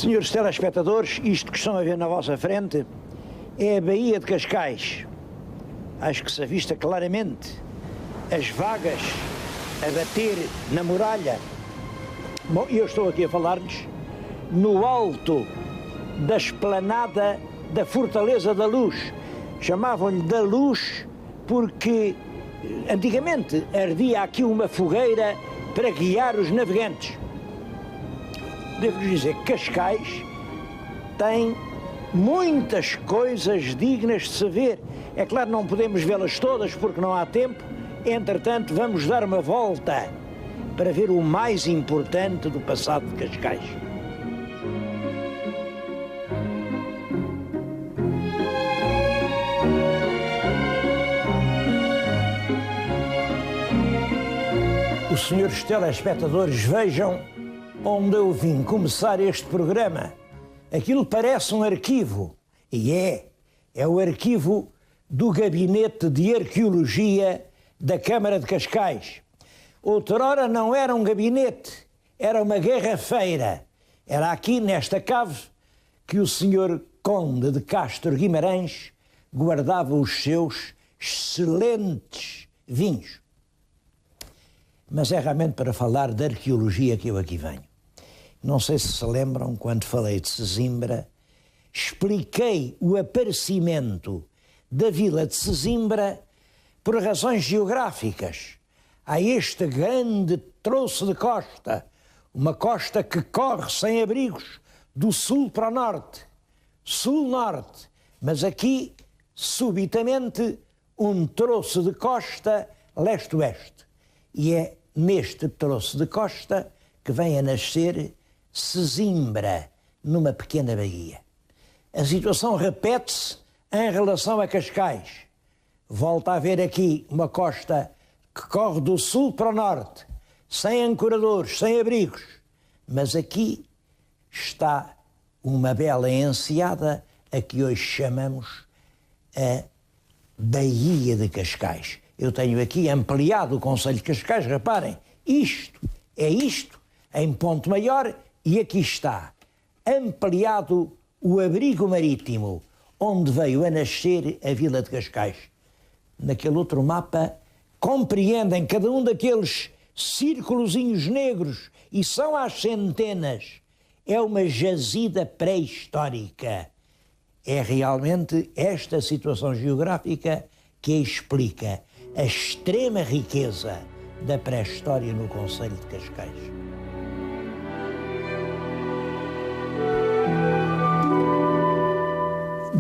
Senhores telespectadores, isto que estão a ver na vossa frente é a Baía de Cascais. Acho que se avista claramente as vagas a bater na muralha. Bom, eu estou aqui a falar-lhes no alto da esplanada da Fortaleza da Luz. Chamavam-lhe da Luz porque antigamente ardia aqui uma fogueira para guiar os navegantes. Devo-lhes dizer que Cascais tem muitas coisas dignas de se ver. É claro, não podemos vê-las todas porque não há tempo. Entretanto, vamos dar uma volta para ver o mais importante do passado de Cascais. Os senhores telespectadores vejam onde eu vim começar este programa. Aquilo parece um arquivo, e é o arquivo do Gabinete de Arqueologia da Câmara de Cascais. Outrora não era um gabinete, era uma garrafeira. Era aqui, nesta cave, que o senhor Conde de Castro Guimarães guardava os seus excelentes vinhos. Mas é realmente para falar de arqueologia que eu aqui venho. Não sei se se lembram, quando falei de Sesimbra, expliquei o aparecimento da vila de Sesimbra por razões geográficas. Há este grande troço de costa, uma costa que corre sem abrigos, do sul para o norte, sul-norte, mas aqui, subitamente, um troço de costa leste-oeste. E é neste troço de costa que vem a nascer Sesimbra, numa pequena baía. A situação repete-se em relação a Cascais. Volta a haver aqui uma costa que corre do sul para o norte, sem ancoradores, sem abrigos. Mas aqui está uma bela enseada a que hoje chamamos a Baía de Cascais. Eu tenho aqui ampliado o Concelho de Cascais, reparem, isto, em ponto maior, e aqui está, ampliado o abrigo marítimo, onde veio a nascer a Vila de Cascais. Naquele outro mapa, compreendem cada um daqueles círculozinhos negros, e são às centenas, é uma jazida pré-histórica. É realmente esta situação geográfica que explica a extrema riqueza da pré-história no Concelho de Cascais.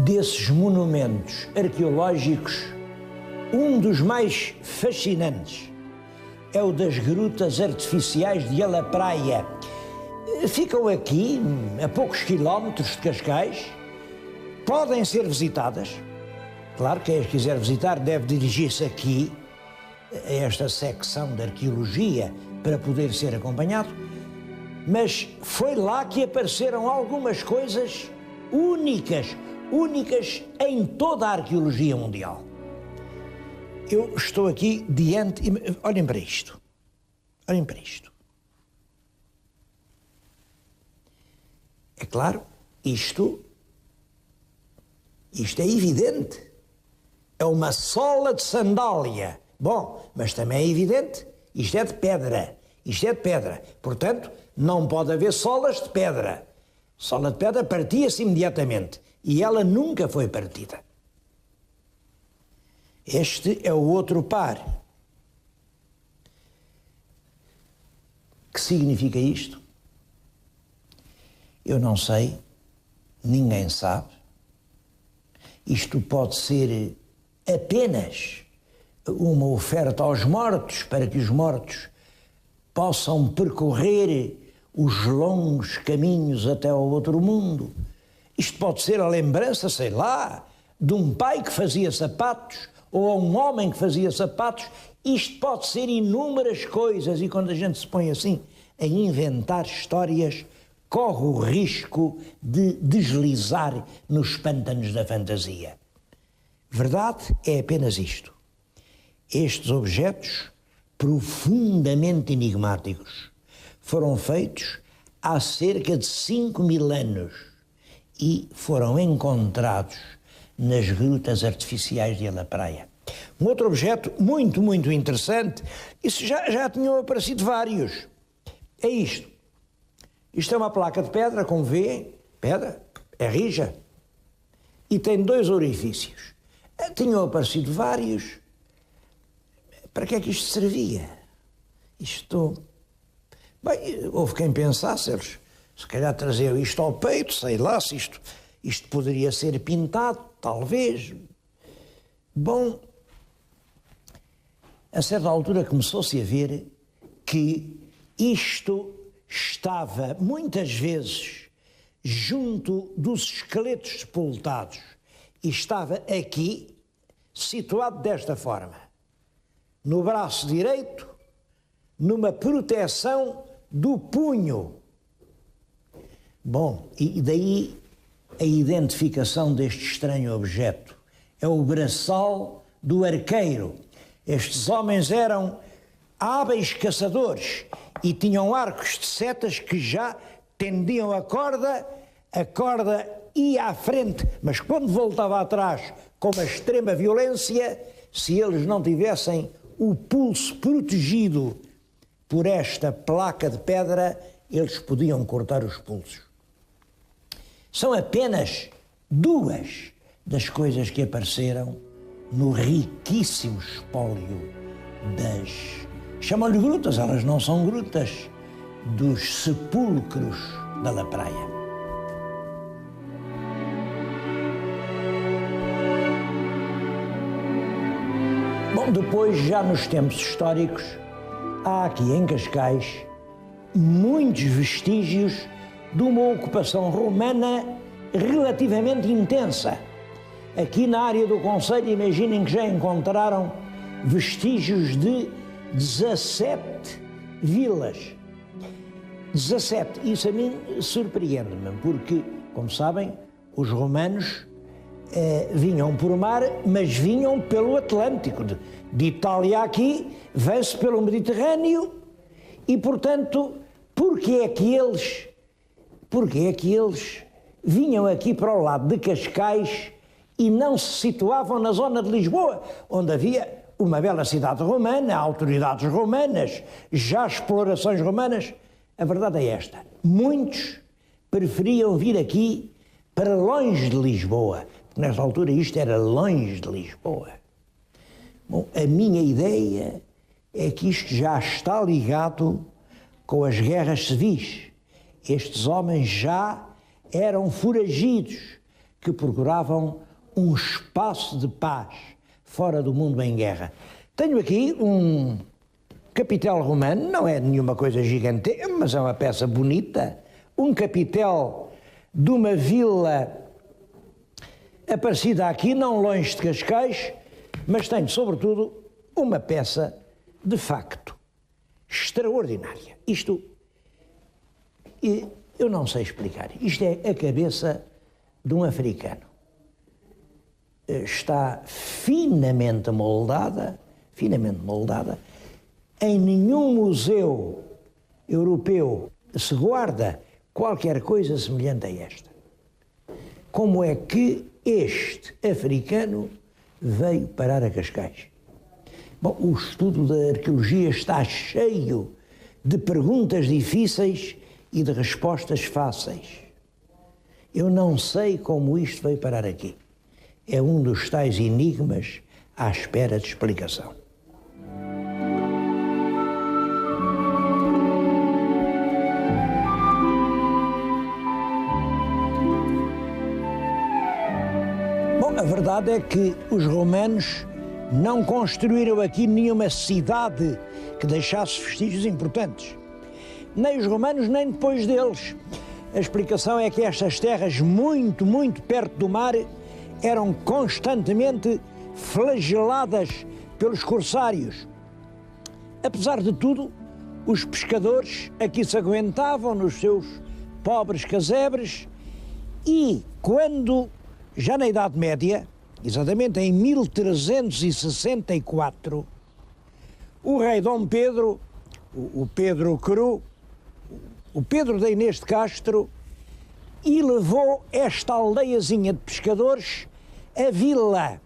Desses monumentos arqueológicos, um dos mais fascinantes é o das grutas artificiais de Alapraia. Ficam aqui, a poucos quilómetros de Cascais, podem ser visitadas. Claro que quem as quiser visitar deve dirigir-se aqui, a esta secção de arqueologia, para poder ser acompanhado, mas foi lá que apareceram algumas coisas únicas em toda a arqueologia mundial. Eu estou aqui diante... Olhem para isto. Olhem para isto. É claro, isto é evidente. É uma sola de sandália. Bom, mas também é evidente, isto é de pedra. Isto é de pedra. Portanto, não pode haver solas de pedra. Sola de pedra partia-se imediatamente. E ela nunca foi partida. Este é o outro par. Que significa isto? Eu não sei, ninguém sabe. Isto pode ser apenas uma oferta aos mortos, para que os mortos possam percorrer os longos caminhos até ao outro mundo. Isto pode ser a lembrança, sei lá, de um pai que fazia sapatos, ou a um homem que fazia sapatos. Isto pode ser inúmeras coisas, e quando a gente se põe assim a inventar histórias, corre o risco de deslizar nos pântanos da fantasia. Verdade é apenas isto. Estes objetos, profundamente enigmáticos, foram feitos há cerca de 5.000 anos e foram encontrados nas grutas artificiais de La Praia. Um outro objeto muito, muito interessante, isso já tinham aparecido vários, é isto. Isto é uma placa de pedra, como vê, pedra, é rija, e tem 2 orifícios. Tinham aparecido vários. Para que é que isto servia? Isto... Bem, houve quem pensasse, eles se calhar traziam isto ao peito, sei lá, se isto poderia ser pintado, talvez. Bom, a certa altura começou-se a ver que isto estava muitas vezes junto dos esqueletos sepultados e estava aqui, situado desta forma, no braço direito, numa proteção do punho. Bom, e daí a identificação deste estranho objeto. É o braçal do arqueiro. Estes homens eram hábeis caçadores e tinham arcos de setas que já tendiam a corda ia à frente, mas quando voltava atrás com uma extrema violência, se eles não tivessem o pulso protegido por esta placa de pedra, eles podiam cortar os pulsos. São apenas 2 das coisas que apareceram no riquíssimo espólio das... chamam-lhe grutas, elas não são grutas, dos sepulcros da La Praia. Bom, depois, já nos tempos históricos, há aqui em Cascais muitos vestígios de uma ocupação romana relativamente intensa. Aqui na área do concelho, imaginem que já encontraram vestígios de 17 vilas. 17, isso a mim surpreende-me, porque, como sabem, os romanos vinham por mar, mas vinham pelo Atlântico. De Itália aqui, vem-se pelo Mediterrâneo e, portanto, porquê é que eles vinham aqui para o lado de Cascais e não se situavam na zona de Lisboa, onde havia uma bela cidade romana, autoridades romanas, já explorações romanas? A verdade é esta: muitos preferiam vir aqui para longe de Lisboa. Nesta altura isto era longe de Lisboa. Bom, a minha ideia é que isto já está ligado com as guerras civis. Estes homens já eram foragidos que procuravam um espaço de paz fora do mundo em guerra. Tenho aqui um capitel romano, não é nenhuma coisa gigante, mas é uma peça bonita. Um capitel de uma vila aparecida aqui, não longe de Cascais, mas tenho, sobretudo, uma peça, de facto, extraordinária. Isto, eu não sei explicar. Isto é a cabeça de um africano. Está finamente moldada. Em nenhum museu europeu se guarda qualquer coisa semelhante a esta. Como é que este africano veio parar a Cascais? Bom, o estudo da arqueologia está cheio de perguntas difíceis e de respostas fáceis. Eu não sei como isto veio parar aqui. É um dos tais enigmas à espera de explicação. Bom, a verdade é que os romanos não construíram aqui nenhuma cidade que deixasse vestígios importantes. Nem os romanos, nem depois deles. A explicação é que estas terras, muito, muito perto do mar, eram constantemente flageladas pelos corsários. Apesar de tudo, os pescadores aqui se aguentavam nos seus pobres casebres e quando, já na Idade Média, exatamente em 1364, o rei Dom Pedro, o Pedro Cru, o Pedro da Inês de Castro, e levou esta aldeiazinha de pescadores a vila.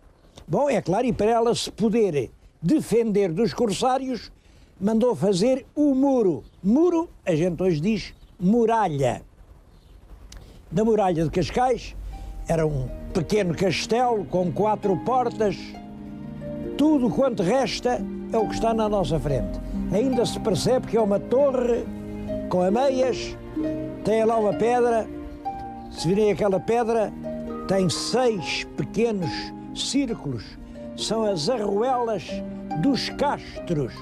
Bom, é claro, e para ela se poder defender dos corsários, mandou fazer o muro. Muro, a gente hoje diz muralha. Da muralha de Cascais era um pequeno castelo com 4 portas. Tudo quanto resta é o que está na nossa frente. Ainda se percebe que é uma torre com ameias, tem lá uma pedra. Se virem aquela pedra, tem 6 pequenos círculos. São as arruelas dos castros.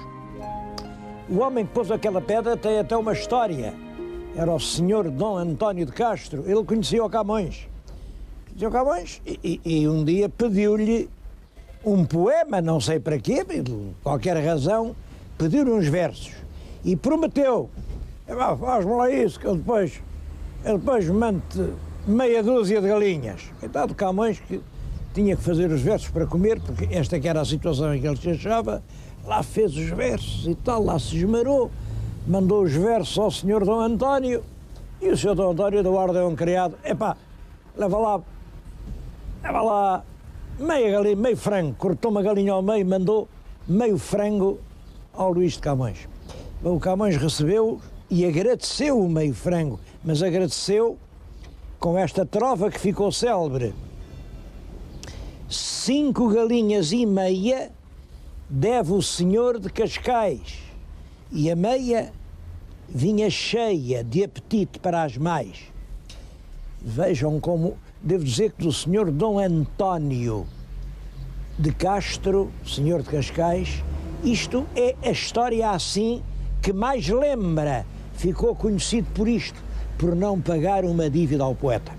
O homem que pôs aquela pedra tem até uma história. Era o senhor Dom António de Castro. Ele conhecia o Camões. Conhecia o Camões e um dia pediu-lhe um poema, não sei para quê, por qualquer razão, pediu-lhe uns versos. E prometeu, faz-me lá isso, que eu depois mando-te meia dúzia de galinhas. Coitado de Camões, que tinha que fazer os versos para comer, porque esta que era a situação em que ele se achava. Lá fez os versos e tal, lá se esmerou, mandou os versos ao senhor Dom António, e o senhor Dom António deu ordem a um criado, leva lá meia galinha, meio frango, cortou uma galinha ao meio, mandou meio frango ao Luís de Camões. O Camões recebeu e agradeceu o meio frango, mas agradeceu com esta trova que ficou célebre: 5 galinhas e meia deve o senhor de Cascais, e a meia vinha cheia de apetite para as mais. Vejam como, devo dizer que do senhor Dom António de Castro, senhor de Cascais, isto é a história assim que mais lembra, ficou conhecido por isto, por não pagar uma dívida ao poeta.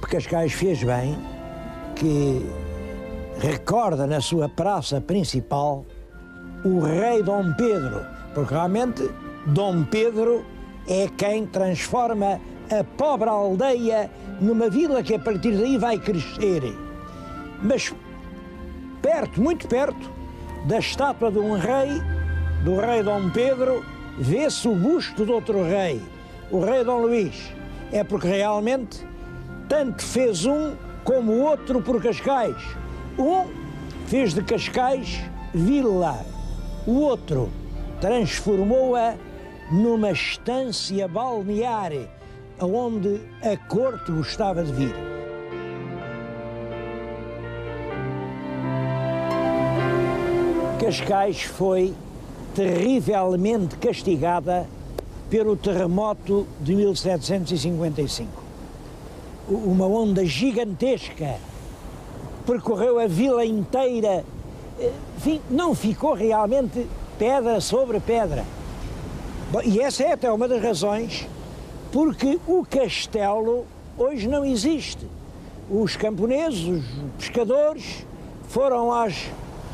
Cascais fez bem que recorda na sua praça principal o rei Dom Pedro, porque realmente Dom Pedro é quem transforma a pobre aldeia numa vila que a partir daí vai crescer. Mas perto, muito perto, da estátua de um rei, do rei Dom Pedro, vê-se o busto de outro rei, o rei Dom Luís. É porque realmente tanto fez um como o outro por Cascais. Um fez de Cascais vila, o outro transformou-a numa estância balnear, aonde a corte gostava de vir. Cascais foi terrivelmente castigada pelo terremoto de 1755. Uma onda gigantesca percorreu a vila inteira, enfim, não ficou realmente pedra sobre pedra. Bom, e essa é até uma das razões porque o castelo hoje não existe. Os camponeses, os pescadores, foram às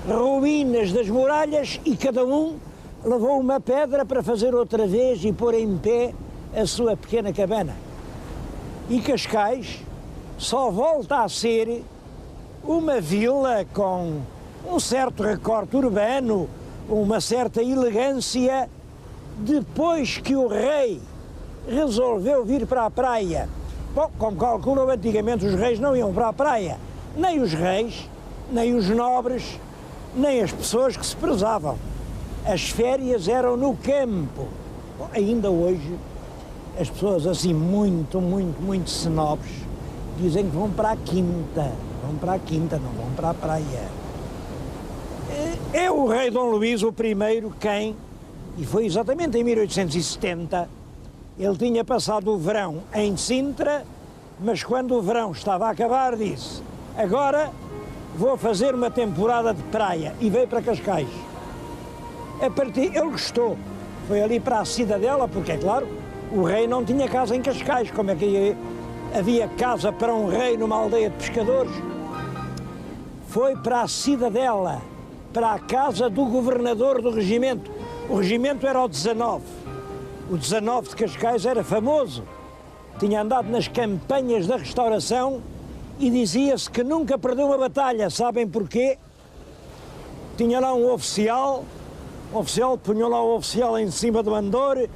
ruínas das muralhas e cada um levou uma pedra para fazer outra vez e pôr em pé a sua pequena cabana. E Cascais só volta a ser uma vila com um certo recorte urbano, uma certa elegância, depois que o rei resolveu vir para a praia. Bom, como calculam, antigamente os reis não iam para a praia. Nem os reis, nem os nobres, nem as pessoas que se prezavam. As férias eram no campo. Bom, ainda hoje, as pessoas assim muito snobs dizem que vão para a quinta. Vão para a quinta, não vão para a praia. É o rei Dom Luís o primeiro quem, e foi exatamente em 1870, ele tinha passado o verão em Sintra, mas quando o verão estava a acabar disse: agora vou fazer uma temporada de praia, e veio para Cascais. Ele gostou, foi ali para a Cidadela, porque é claro, o rei não tinha casa em Cascais, como é que havia casa para um rei numa aldeia de pescadores? Foi para a Cidadela, para a casa do governador do regimento. O regimento era o 19. O 19 de Cascais era famoso. Tinha andado nas campanhas da Restauração e dizia-se que nunca perdeu uma batalha. Sabem porquê? Tinha lá um oficial, punham lá o oficial em cima do andor,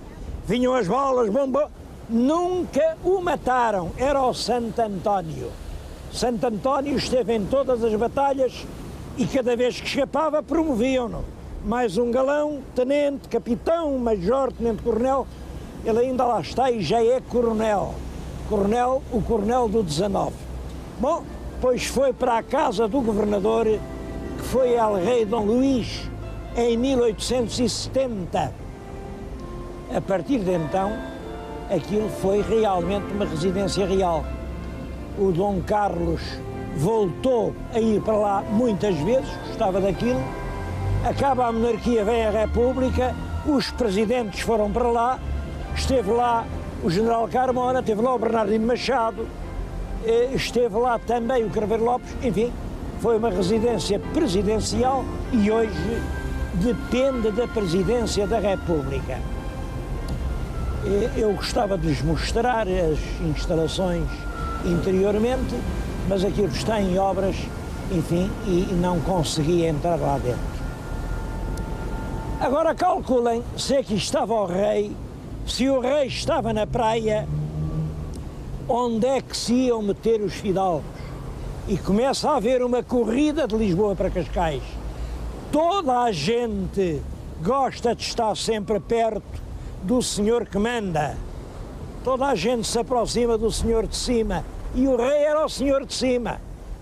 vinham as balas, bomba, nunca o mataram, era o Santo António. Santo António esteve em todas as batalhas e cada vez que escapava promoviam-no. Mais um galão, tenente, capitão, major, tenente-coronel, ele ainda lá está e já é coronel. O coronel do 19. Bom, depois foi para a casa do governador, que foi El Rei Dom Luís, em 1870. A partir de então, aquilo foi realmente uma residência real. O Dom Carlos voltou a ir para lá muitas vezes, gostava daquilo. Acaba a monarquia, vem a República, os presidentes foram para lá, esteve lá o general Carmona, esteve lá o Bernardino Machado, esteve lá também o Craveiro Lopes, enfim, foi uma residência presidencial e hoje depende da presidência da República. Eu gostava de lhes mostrar as instalações interiormente, mas aquilo está em obras, enfim, e não consegui entrar lá dentro. Agora calculem se aqui estava o rei, se o rei estava na praia, onde é que se iam meter os fidalgos? E começa a haver uma corrida de Lisboa para Cascais. Toda a gente gosta de estar sempre perto do senhor que manda. Toda a gente se aproxima do senhor de cima. E o rei era o senhor de cima.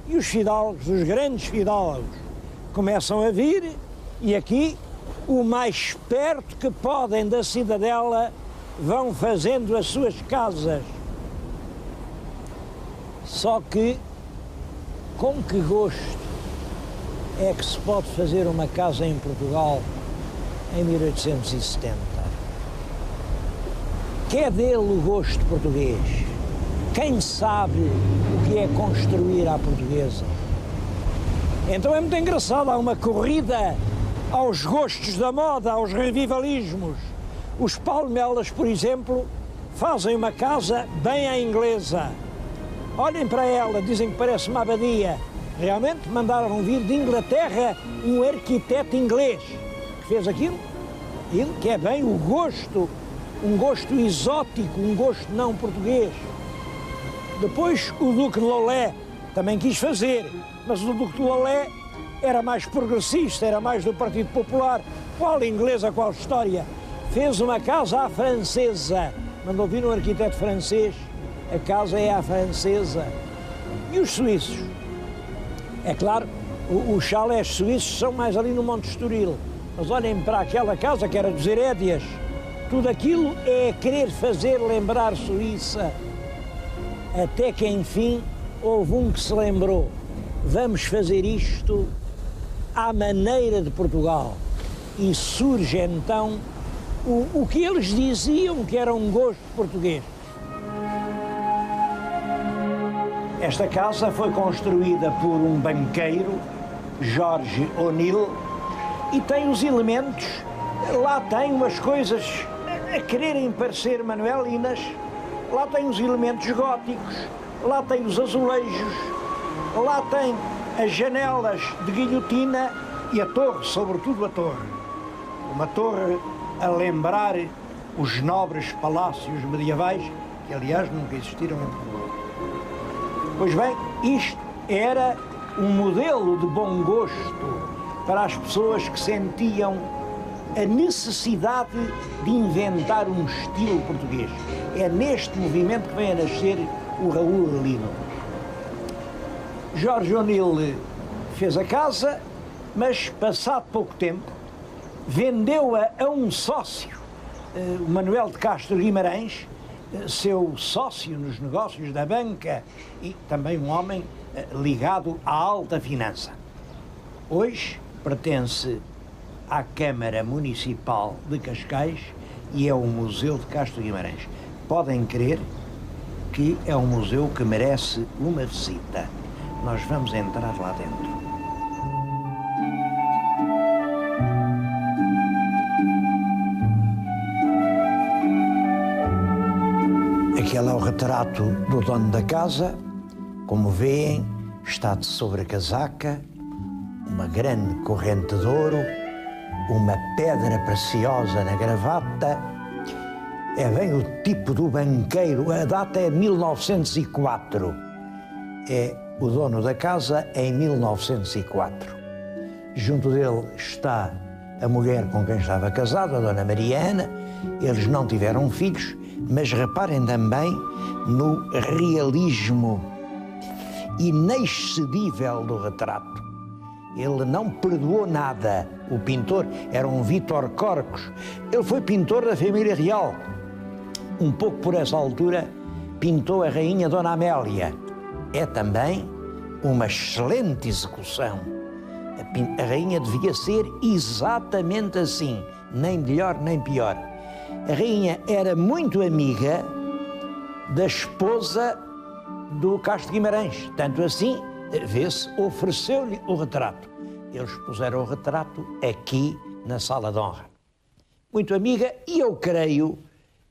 E os fidalgos, os grandes fidalgos, começam a vir e aqui, o mais perto que podem da cidadela, vão fazendo as suas casas. Só que, com que gosto é que se pode fazer uma casa em Portugal em 1870? Que é dele o gosto português? Quem sabe o que é construir à portuguesa? Então é muito engraçado, há uma corrida aos gostos da moda, aos revivalismos. Os Palmelas, por exemplo, fazem uma casa bem à inglesa. Olhem para ela, dizem que parece uma abadia. Realmente mandaram vir de Inglaterra um arquiteto inglês que fez aquilo. Ele que é bem o gosto, um gosto exótico, um gosto não português. Depois o Duque de Lolé também quis fazer, mas o Duque de Lolé era mais progressista, era mais do Partido Popular. Qual inglesa, qual história? Fez uma casa à francesa. Mandou vir um arquiteto francês, a casa é à francesa. E os suíços? É claro, os chalés suíços são mais ali no Monte Estoril. Mas olhem para aquela casa que era dos Herédias. Tudo aquilo é querer fazer lembrar Suíça. Até que, enfim, houve um que se lembrou. Vamos fazer isto à maneira de Portugal. E surge, então, o que eles diziam que era um gosto português. Esta casa foi construída por um banqueiro, Jorge O'Neill, e tem os elementos, lá tem umas coisas a quererem parecer manuelinas, lá tem os elementos góticos, lá tem os azulejos, lá tem as janelas de guilhotina e a torre, sobretudo a torre. Uma torre a lembrar os nobres palácios medievais, que aliás nunca existiram em Portugal. Pois bem, isto era um modelo de bom gosto para as pessoas que sentiam a necessidade de inventar um estilo português. É neste movimento que vem a nascer o Raul Lino. Jorge O'Neill fez a casa, mas passado pouco tempo vendeu-a a um sócio, o Manuel de Castro Guimarães, seu sócio nos negócios da banca e também um homem ligado à alta finança. Hoje pertence à Câmara Municipal de Cascais e é o Museu de Castro Guimarães. Podem crer que é um museu que merece uma visita. Nós vamos entrar lá dentro. Aquele é o retrato do dono da casa. Como veem, está de sobrecasaca, uma grande corrente de ouro, uma pedra preciosa na gravata. É bem o tipo do banqueiro, a data é 1904. É o dono da casa em 1904. Junto dele está a mulher com quem estava casado, a Dona Mariana. Eles não tiveram filhos, mas reparem também no realismo inexcedível do retrato. Ele não perdoou nada. O pintor era um Vítor Corcos. Ele foi pintor da família real. Um pouco por essa altura, pintou a rainha Dona Amélia. É também uma excelente execução. A rainha devia ser exatamente assim, nem melhor nem pior. A rainha era muito amiga da esposa do Castro Guimarães, tanto assim, vê-se, ofereceu-lhe o retrato. Eles puseram o retrato aqui na sala de honra. Muito amiga, e eu creio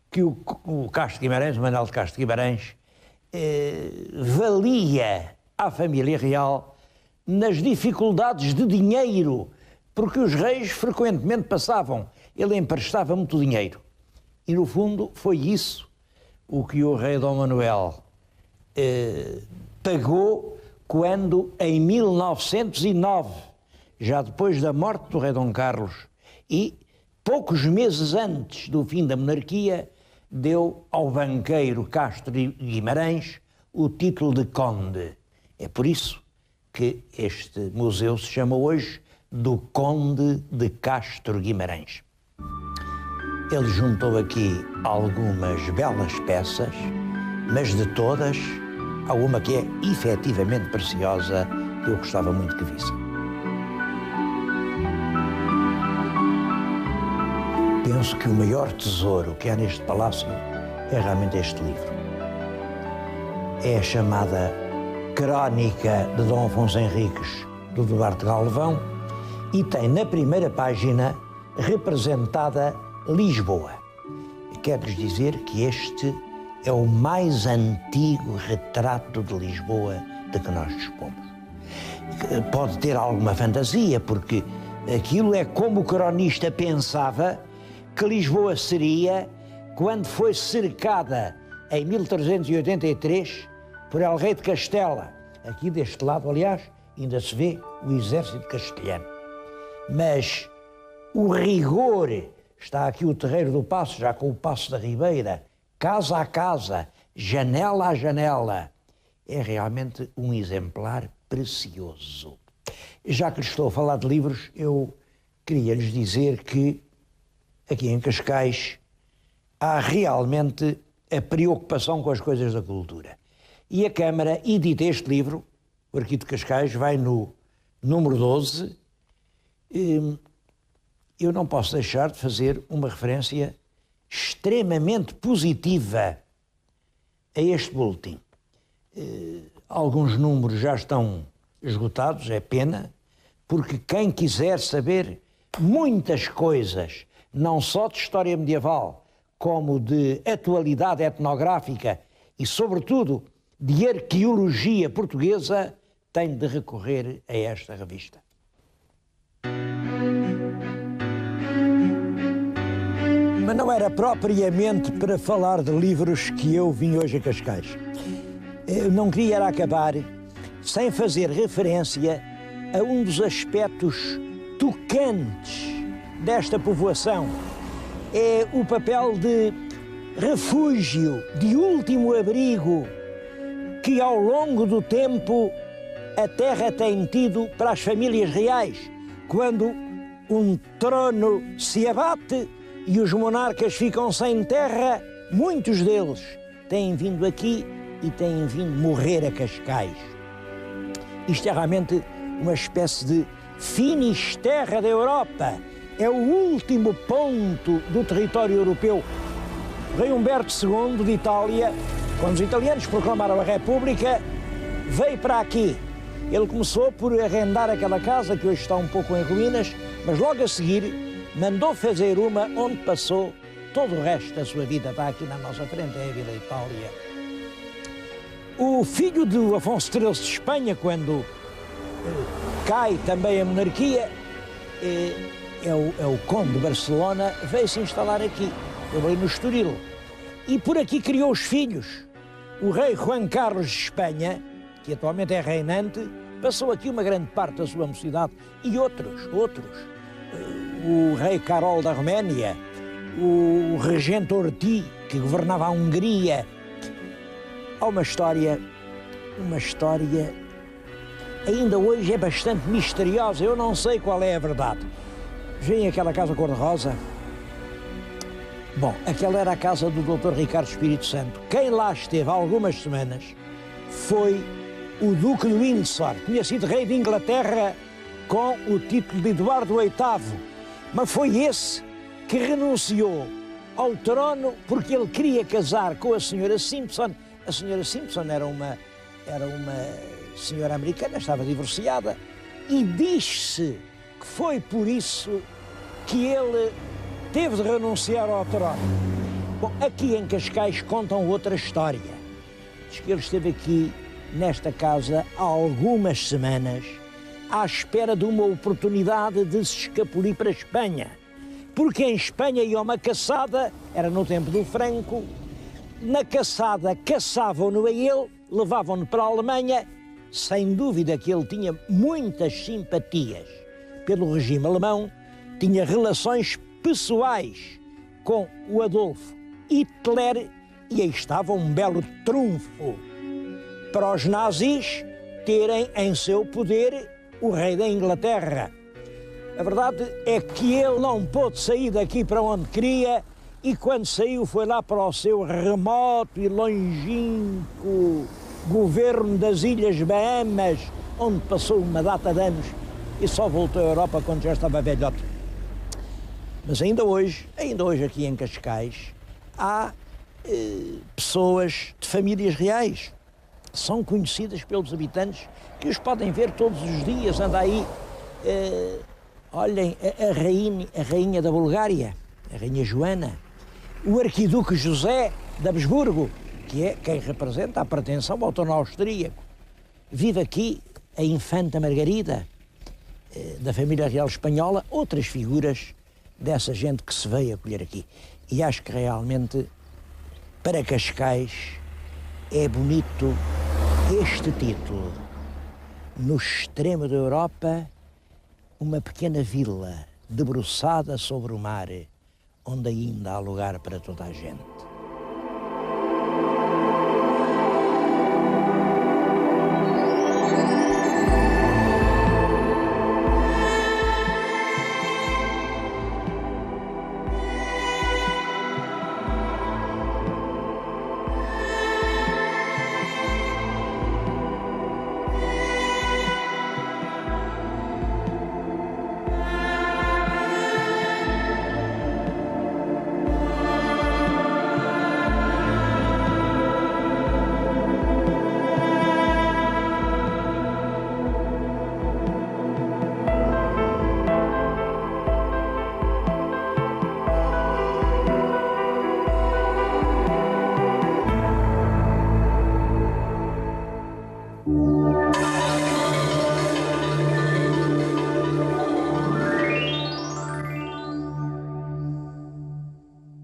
que o Castro Guimarães, o Manuel de Castro Guimarães, valia à família real nas dificuldades de dinheiro, porque os reis frequentemente passavam, ele emprestava muito dinheiro. E no fundo foi isso o que o rei Dom Manuel pagou quando em 1909, já depois da morte do rei Dom Carlos e poucos meses antes do fim da monarquia, deu ao banqueiro Castro Guimarães o título de conde. É por isso que este museu se chama hoje do Conde de Castro Guimarães. Ele juntou aqui algumas belas peças, mas de todas, há uma que é efetivamente preciosa, que eu gostava muito que visse. Penso que o maior tesouro que há neste palácio é realmente este livro. É a chamada Crónica de Dom Afonso Henriques, do Duarte Galvão, e tem na primeira página representada Lisboa. Quero-lhes dizer que este é o mais antigo retrato de Lisboa de que nós dispomos. Pode ter alguma fantasia, porque aquilo é como o cronista pensava que Lisboa seria quando foi cercada em 1383 por El Rei de Castela. Aqui deste lado, aliás, ainda se vê o exército castelhano. Mas o rigor, está aqui o Terreiro do Paço, já com o Paço da Ribeira, casa a casa, janela a janela. É realmente um exemplar precioso. Já que lhes estou a falar de livros, eu queria lhes dizer que aqui em Cascais há realmente a preocupação com as coisas da cultura. E a Câmara edita este livro, o Arquivo de Cascais, vai no número 12. Eu não posso deixar de fazer uma referência extremamente positiva a este boletim. Alguns números já estão esgotados, é pena, porque quem quiser saber muitas coisas, não só de história medieval, como de atualidade etnográfica e, sobretudo, de arqueologia portuguesa, tem de recorrer a esta revista. Mas não era propriamente para falar de livros que eu vim hoje a Cascais. Eu não queria acabar sem fazer referência a um dos aspectos tocantes desta povoação. É o papel de refúgio, de último abrigo, que ao longo do tempo a terra tem tido para as famílias reais. Quando um trono se abate e os monarcas ficam sem terra, muitos deles têm vindo aqui e têm vindo morrer a Cascais. Isto é realmente uma espécie de Finisterra da Europa. É o último ponto do território europeu. O rei Humberto II de Itália, quando os italianos proclamaram a República, veio para aqui. Ele começou por arrendar aquela casa, que hoje está um pouco em ruínas, mas logo a seguir mandou fazer uma onde passou todo o resto da sua vida. Está aqui na nossa frente, é a Vila Itália. O filho do Afonso XIII de Espanha, quando cai também a monarquia, é o Conde de Barcelona, veio se instalar aqui. Eu ali no Estoril, e por aqui criou os filhos. O rei Juan Carlos de Espanha, que atualmente é reinante, passou aqui uma grande parte da sua mocidade, e outros. O rei Carol da Roménia, o regente Orti, que governava a Hungria. Há uma história ainda hoje é bastante misteriosa, eu não sei qual é a verdade. Vem aquela casa cor-de-rosa? Bom, aquela era a casa do Dr. Ricardo Espírito Santo. Quem lá esteve há algumas semanas foi o Duque de Windsor. Tinha sido rei de Inglaterra com o título de Eduardo VIII, mas foi esse que renunciou ao trono porque ele queria casar com a senhora Simpson. A senhora Simpson era uma senhora americana, estava divorciada, e diz-se que foi por isso que ele teve de renunciar ao trono. Bom, aqui em Cascais contam outra história. Diz que ele esteve aqui nesta casa há algumas semanas à espera de uma oportunidade de se escapulir para a Espanha. Porque em Espanha ia uma caçada, era no tempo do Franco, na caçada caçavam-no a ele, levavam-no para a Alemanha, sem dúvida que ele tinha muitas simpatias pelo regime alemão, tinha relações pessoais com o Adolfo Hitler, e aí estava um belo trunfo para os nazis terem em seu poder o rei da Inglaterra. A verdade é que ele não pôde sair daqui para onde queria, e quando saiu foi lá para o seu remoto e longínquo governo das Ilhas Bahamas, onde passou uma data de anos e só voltou à Europa quando já estava velhote. Mas ainda hoje aqui em Cascais, há pessoas de famílias reais. São conhecidas pelos habitantes, que os podem ver todos os dias. Anda aí, olhem, a rainha da Bulgária, a rainha Joana, o arquiduque José de Habsburgo, que é quem representa a pretensão ao trono austríaco. Vive aqui a infanta Margarida, da família real espanhola, outras figuras dessa gente que se veio acolher aqui. E acho que realmente, para Cascais, é bonito este título. No extremo da Europa, uma pequena vila debruçada sobre o mar, onde ainda há lugar para toda a gente.